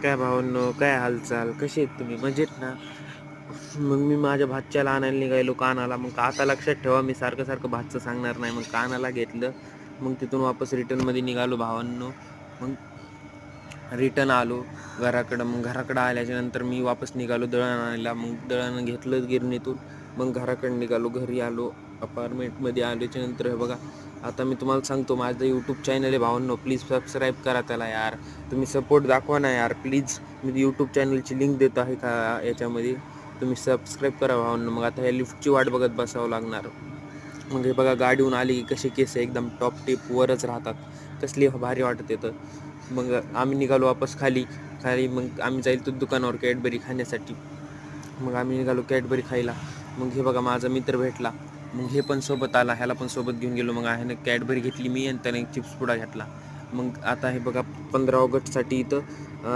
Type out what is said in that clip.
काय भावांनो, काय हालचाल, कसे आहेत तुम्ही? मजेत ना? मग मी माझ्या भाच्याला आणायला निघालो कानाला. मग आता लक्षात ठेवा, मी सारखं भातचं सांगणार नाही. मग कानाला घेतलं. मग तिथून वापस रिटर्नमध्ये निघालो भावांनो. मग रिटर्न आलो घराकडं. मग घराकडं आल्याच्यानंतर मी वापस निघालो दळण आणायला. मग दळण घेतलं गिरणीतून. मग घराकडे निघालो, घरी आलो. अपार्टमेंटमध्ये आल्याच्यानंतर हे बघा, आता मी तुम्हाला सांगतो, माझं यूट्यूब चॅनल आहे भावांनो. प्लीज सबस्क्राईब करा त्याला यार. तुम्ही सपोर्ट दाखवा ना यार प्लीज. मी यूट्यूब चॅनलची लिंक देतो आहे का याच्यामध्ये, तुम्ही सबस्क्राईब करा भावांनो. मग आता ह्या लिफ्टची वाट बघत बसावं लागणार. मग हे बघा, गाडीहून आली की कसे केस एकदम टॉप टिप वरच राहतात, कसली भारी वाटत येतं. मग आम्ही निघालो वापस खाली. मग आम्ही जाईल तो दुकानावर कॅडबरी खाण्यासाठी. मग आम्ही निघालो कॅडबरी खायला. मग हे बघा, माझा मित्र भेटला. मग हे पण सोबत आला, ह्याला पण सोबत घेऊन गेलो. मग ह्याने कॅडबरी घेतली मी, आणि त्याने चिप्स पुडा घेतला. मग आता हे बघा, 15 ऑगस्टसाठी इथं